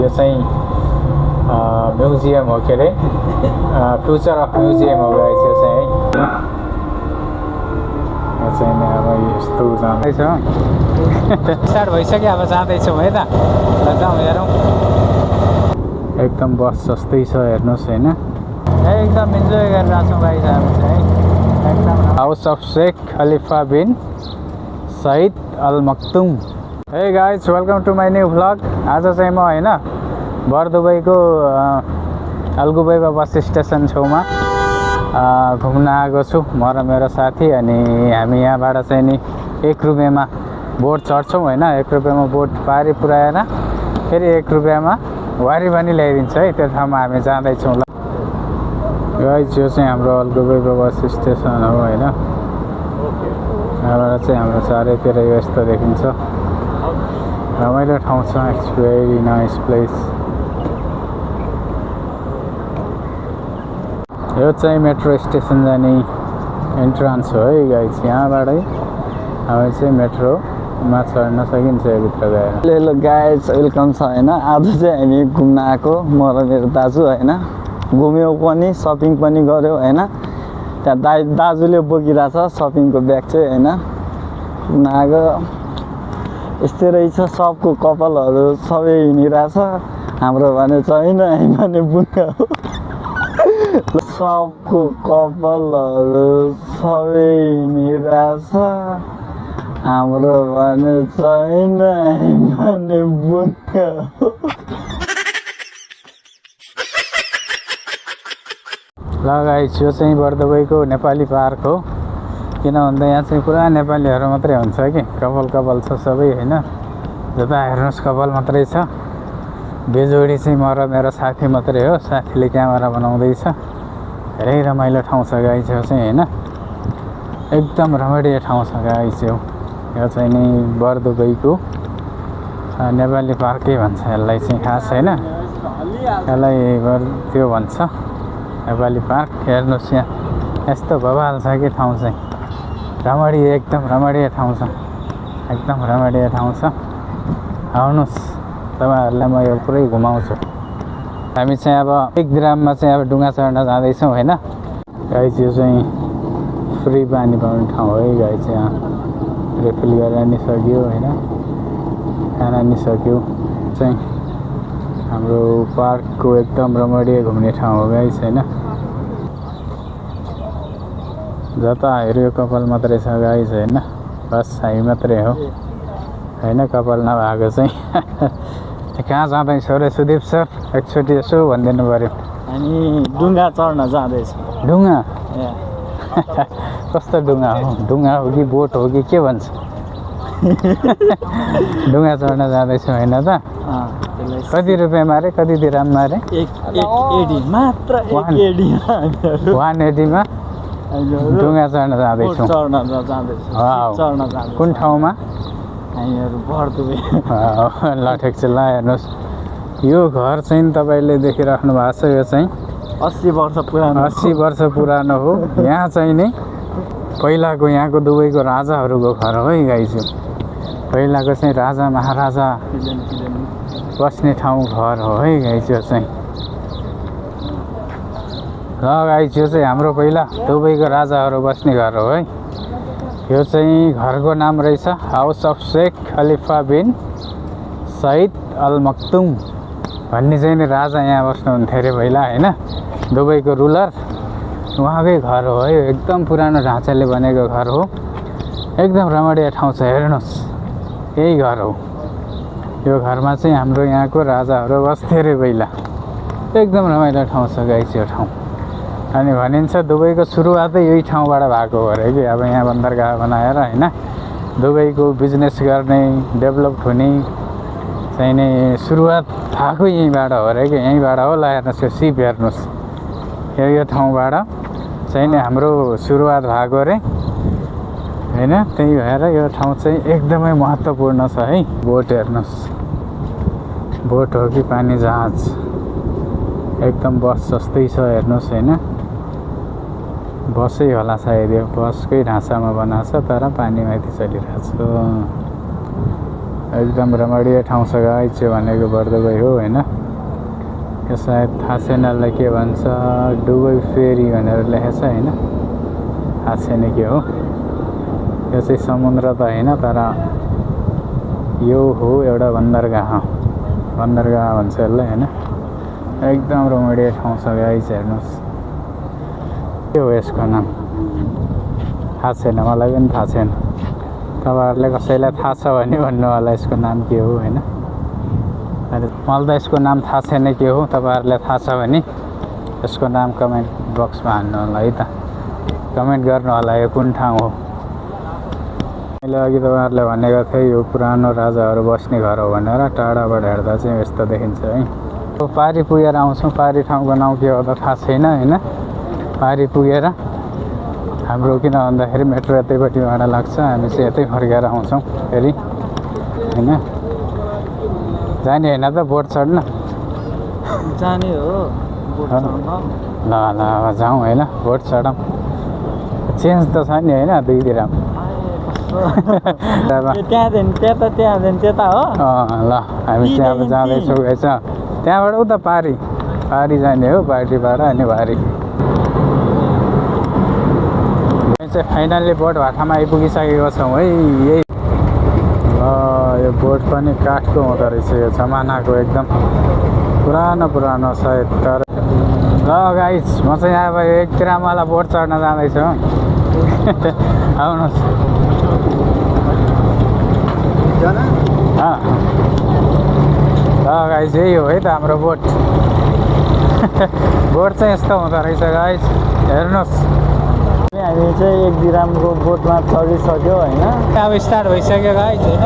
यो चाहिँ म्युजियम हो के अरे फ्युचर अफ म्युजियम हो गाइस यो चाहिँ है यो चाहिँ अब यस्तो जाँदैछ स्टार्ट भइसक्यो अब जाँदैछौँ है त ल जाउँ हेरौँ एकदम बस जस्तै छ हेर्नुहोस् होइन एकदम इन्जोय गरिरहेको छौँ गाइस अब चाहिँ एकदम house of Sheikh Khalifa bin Saeed Al Maktoum. Hey guys welcome to my new vlog. आज चाहिँ म होइन बरदुबईको अलगुबैबा बस स्टेसन छेउमा घुम्न आएको छु म र मेरो साथी। अनि हामी यहाँबाट चाहिँ नि 1 रुपियाँमा बोट चढ्छौँ होइन 1 रुपियाँमा बोट पारी पुऱ्याएर फेरि 1 रुपियाँमा वारी पनि ल्याइदिन्छ है त्यो ठाउँमा हामी जाँदैछौँ। ल गाइस यो चाहिँ हाम्रो अलगुबैबा बस स्टेसन हो होइन यहाँबाट चाहिँ हाम्रो चारैतिर यस्तो देखिन्छ रमाइलो ठाउँ छ। It's very nice place. यो चाहिँ मेट्रो स्टेसन जाने एन्ट्रान्स हो है गाइस। यहाँबाटै हामी चाहिँ मेट्रोमा चढ्न सकिन्छ भित्र गएर। हेलो गाइस वेलकम छ होइन। आज चाहिँ हामी घुम्न आएको म र मेरो दाजु होइन घुम्यौँ पनि सपिङ पनि गऱ्यौँ होइन। त्यहाँ दाजुले बोकिरहेछ सपिङको ब्याग चाहिँ होइन घुम्न आएको यस्तै रहेछ। सबको कपालहरू सबै हिँडिरहेछ हाम्रो भने छैन हामी भने बुङ्गा हो। सबको कपालहरू सबै हिँडिरहेछ हाम्रो भने छैन हामी भने बुङ्गा हो। ल गाइस यो चाहिँ बरदुबईको नेपाली पार्क हो। किन भन्दा यहाँ चाहिँ पुरा नेपालीहरू मात्रै हुन्छ कि कपाल छ सबै होइन। जता हेर्नुहोस् कपाल मात्रै छ। बेजोडी चाहिँ म र मेरो साथी मात्रै हो। साथीले क्यामेरा बनाउँदैछ। धेरै रमाइलो ठाउँ छ गाइस यो चाहिँ होइन एकदम रमाइलो ठाउँ छ गाइस यो चाहिँ नि बरदुबईको नेपाली पार्कै भन्छ यसलाई चाहिँ खास होइन। यसलाई त्यो भन्छ नेपाली पार्क। हेर्नुहोस् यहाँ यस्तो बवाल छ कि ठाउँ चाहिँ रमाइलो एकदम रमाइलो ठाउँ छ एकदम रमाइलो ठाउँ छ। आउनुहोस् तपाईँहरूलाई म यो पुरै घुमाउँछु। हामी चाहिँ अब 1 ग्राममा चाहिँ अब डुङ्गा चढ्न जाँदैछौँ होइन गाइस। यो चाहिँ फ्री पानी पाउने ठाउँ है गाइस। यहाँ रिफिल गरेर नि सक्यो होइन खाना नि सक्यो। चाहिँ हाम्रो पार्कको एकदम रमाइलो घुम्ने ठाउँ हो गाइस होइन। जता हेऱ्यो कपाल मात्रै छ गाइस होइन बस हामी मात्रै हो होइन कपाल नभएको चाहिँ। कहाँ जाँदैछौ रे सुदीप सर एकचोटि यसो भनिदिनु पऱ्यो। हामी डुङ्गा चढ्न जाँदैछौँ। डुङ्गा कस्तो डुङ्गा हो डुङ्गा हो कि बोट हो कि के भन्छ? डुङ्गा चढ्न जाँदैछौँ होइन त। कति रुपियाँमा रे कति दिराममा रे? 180 मात्र 180मा डुङ्गा चढ्न जाँदैछौँ। कुन ठाउँमा? हामीहरू बरदुबई। ल ठिक छ। ल हेर्नुहोस् यो घर चाहिँ तपाईँले देखिराख्नु भएको छ। यो चाहिँ 80 वर्ष पुरानो 80 वर्ष पुरानो हो। यहाँ चाहिँ नि पहिलाको यहाँको दुबईको राजाहरूको घर हो है गाइस। यो पहिलाको चाहिँ राजा महाराजा बस्ने ठाउँ घर हो है गाइस यो चाहिँ। ल गाइस यो चाहिँ हाम्रो पहिला दुबईको राजाहरू बस्ने घर हो है। यो चाहिँ घरको नाम रहेछ house of Sheikh Khalifa bin Saeed Al Maktoum भन्ने चाहिँ नि राजा यहाँ बस्नुहुन्थ्यो अरे पहिला होइन दुबईको रुलर। उहाँकै घर हो है एकदम पुरानो ढाँचाले बनेको घर हो एकदम रमाइलो ठाउँ छ। हेर्नुहोस् यही घर हो। यो घरमा चाहिँ हाम्रो यहाँको राजाहरू बस्थ्यो अरे पहिला एकदम रमाइलो ठाउँ छ गाइस यो ठाउँ। अनि भनिन्छ दुबईको सुरुवातै यही ठाउँबाट भएको हो अरे कि। अब यहाँ बन्दरगाह बनाएर होइन दुबईको बिजनेस गर्ने डेभलप हुने चाहिँ नि सुरुवात भएको यहीँबाट हो अरे कि। यहीँबाट होला हेर्नुहोस् यो सिप हेर्नुहोस् यो ठाउँबाट चाहिँ नि हाम्रो सुरुवात भएको अरे होइन। त्यही भएर यो ठाउँ चाहिँ एकदमै महत्त्वपूर्ण छ है। बोट हेर्नुहोस् बोट हो कि पानी जहाज एकदम बस जस्तै छ हेर्नुहोस् होइन बसै होला सायद यो बसकै ढाँचामा बनाएको छ तर पानी माथि चलिरहेको छ। एकदम रमणीय ठाउँ छ गाइस यो भनेको बर्दुबई हो होइन। यो सायद थाहा छैन यसलाई के भन्छ, दुबई फेरी भनेर लेखेको छ होइन, थाहा छैन के हो। यो चाहिँ समुद्र त होइन तर यो हो एउटा बन्दरगाह भन्छ यसलाई होइन। एकदम रमणीय ठाउँ छ गाइस हेर्नुहोस्। के हो यसको नाम थाहा छैन, मलाई पनि थाहा छैन। तपाईँहरूले कसैलाई थाहा छ भने भन्नु होला यसको नाम के हो होइन। मलाई त यसको नाम थाहा छैन के हो, तपाईँहरूलाई थाहा छ भने यसको नाम कमेन्ट बक्समा हाल्नु होला है त, कमेन्ट गर्नु होला यो कुन ठाउँ हो। मैले अघि तपाईँहरूलाई भनेको थिएँ यो पुरानो राजाहरू बस्ने घर हो भनेर। टाढाबाट हेर्दा चाहिँ यस्तो देखिन्छ है। पारी पुगेर आउँछौँ, पारी ठाउँको नाउँ के हो त थाहा छैन होइन। पारी पुगेर हाम्रो किन भन्दाखेरि मेट्रो यतैपट्टि भाडा लाग्छ, हामी चाहिँ यतै फर्केर आउँछौँ फेरि होइन। जाने होइन त बोट चढ्न जाने हो ल ल अब जाउँ होइन, बोट चढौँ। चेन्ज त छ नि होइन दुईतिर त्यता हो। ल हामी चाहिँ अब जाँदैछौँ रहेछ त्यहाँबाट उता पारी जाने हो, पारीबाट अनि पारी चाहिँ फाइनल्ली बोट भाटामा आइपुगिसकेको छौँ है। यही यो बोट पनि काठको हुँदो रहेछ, यो जमानाको एकदम पुरानो सायद। तर ल गाइस म चाहिँ अब एक ग्रामवाला बोट चढ्न जाँदैछु आउनुहोस्। ल गाइस यही हो है त हाम्रो बोट बोट चाहिँ यस्तो हुँदो रहेछ गाइस हेर्नुहोस्। हामी चाहिँ एक ग्रामको बोटमा चढिसक्यो होइन। अब स्टार्ट भइसक्यो गाइस होइन,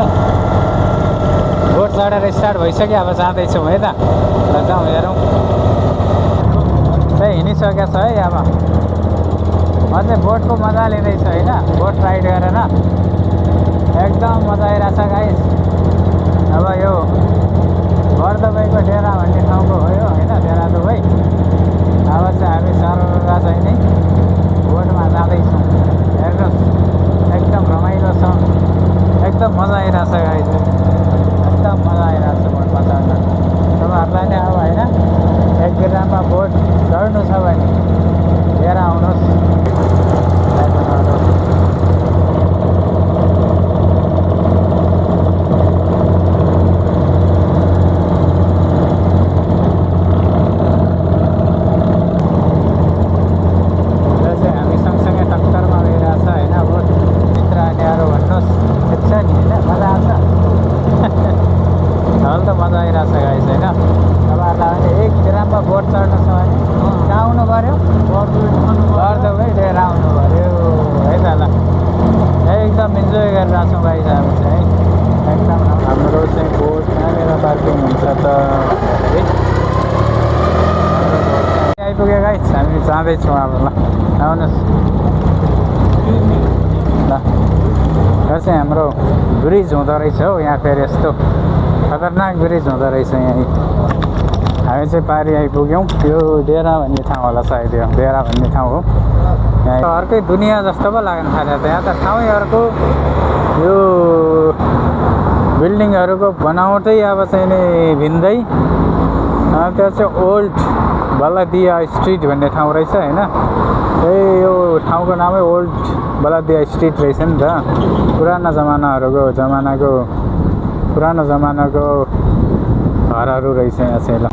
बोट चढेर स्टार्ट भइसक्यो। अब जाँदैछौँ है त, जाउँ हेरौँ। चाहिँ हिँडिसकेको छ है। अब म चाहिँ बोटको मजा लिँदैछु होइन, बोट राइड गरेर एकदम मजा आइरहेछ गाइस। अब यो बर्दुबईको डेरा भन्ने ठाउँको हो यो होइन, डेरा दुबई। अब चाहिँ हामी सरर चाहिँ नै बोटमा जाँदैछौँ हेर्नुहोस्। एकदम रमाइलो छ, एकदम मजा आइरहेछ गाइस, एकदम मजा आइरहेछ बोटमा चढ्न। तपाईँहरूलाई नै अब होइन एक ग्राममा बोट चढ्नु छ भने लिएर आउनुहोस्। बर्दुबई डेरा आउनु पऱ्यो है त। ल एकदम इन्जोय गरिरहेको छौँ गाइस हामी चाहिँ एकदम। हाम्रो चाहिँ बोट कहाँनिर पार्किङ हुन्छ त आइपुग्यो गाइस, हामी जाँदैछौँ अब। ल आउनुहोस्। ल यो चाहिँ हाम्रो ब्रिज हुँदो रहेछ हौ यहाँ, फेरि यस्तो खतरनाक ब्रिज हुँदो रहेछ यहीँ। हामी चाहिँ पारी आइपुग्यौँ। यो डेरा भन्ने ठाउँ होला सायद, यो डेरा भन्ने ठाउँ हो। यहाँ अर्कै दुनियाँ जस्तो पो लाग्न थाल्यो त, यहाँ त ठाउँै अर्को। यो बिल्डिङहरूको बनावटै अब चाहिँ नि भिन्दै। त्यो चाहिँ ओल्ड बलदिया स्ट्रिट भन्ने ठाउँ रहेछ होइन। त्यही यो ठाउँको नामै ओल्ड बलदिया स्ट्रिट रहेछ नि त। पुरानो जमानाको घरहरू रहेछ यहाँ चाहिँ। ल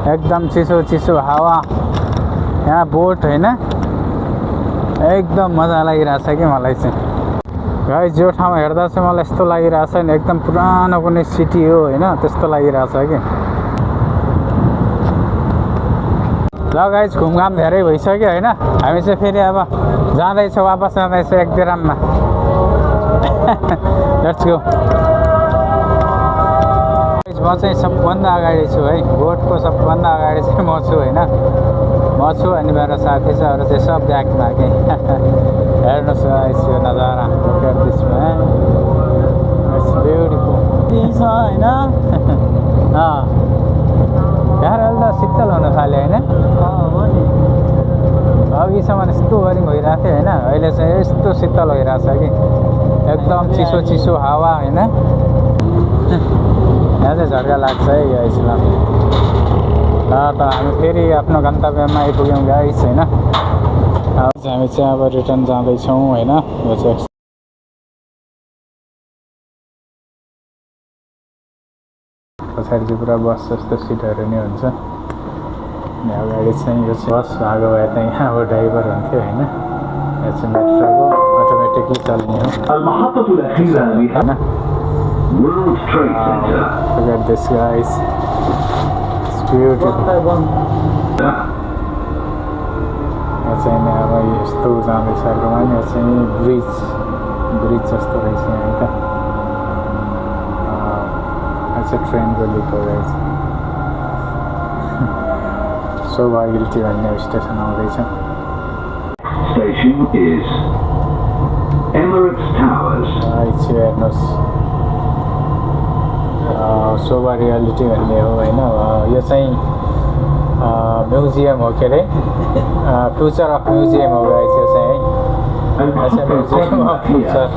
एकदम चिसो हावा, यहाँ बोट होइन, एकदम मजा लागिरहेछ कि मलाई चाहिँ गाइस। यो ठाउँ हेर्दा चाहिँ मलाई यस्तो लागिरहेछ नि एकदम पुरानो कुनै सिटी हो होइन, त्यस्तो लागिरहेछ कि। ल गाइस घुमघाम धेरै भइसक्यो होइन, हामी चाहिँ फेरि अब जाँदैछौँ, वापस जाँदैछौँ एक ग्राममा। Let's go. म चाहिँ सबभन्दा अगाडि छु है, बोटको सबभन्दा अगाडि चाहिँ म छु होइन। म छु अनि मेरो साथी छ, अरू चाहिँ सब ब्याकमा कि। हेर्नुहोस् गाइस यो नजारा, त्यसमा इट्स ब्युटिफुल छ होइन। यहाँ अहिले त शीतल हुन थाल्यो होइन। अघिसम्म यस्तो बोरिङ भइरहेको थियो होइन, अहिले चाहिँ यस्तो शीतल भइरहेछ कि एकदम चिसो हावा होइन। यहाँ चाहिँ झर्का लाग्छ है गाइस ल त हामी फेरि आफ्नो गन्तव्यमा आइपुग्यौँ गाइस होइन हामी चाहिँ अब रिटर्न जाँदैछौँ होइन यो चाहिँ पछाडि चाहिँ पुरा बस जस्तो सिटहरू नै हुन्छ अनि अगाडि चाहिँ यो चाहिँ बस भएको भए त यहाँ अब ड्राइभर हुन्थ्यो होइन यो चाहिँ मेट्रोको अटोमेटिकली चल्ने हो المحطة الأخيرة होइन World Trade Center. Look at this guys. It's beautiful. यहाँ चाहिँ नि अब यस्तो जाँदैछ अर्कोमा नि यो चाहिँ ब्रिज जस्तो रहेछ यहाँ त यो चाहिँ ट्रेनको लिक हो रहेछ सौभाग्यवती भन्ने स्टेसन आउँदैछ Station is Emirates Towers. चाहिँ हेर्नुहोस् शोभा रियालिटी भन्ने हो होइन यो चाहिँ म्युजियम हो के अरे फ्युचर अफ म्युजियम हो गाइस यो चाहिँ है म्युजियम अफ फ्युचर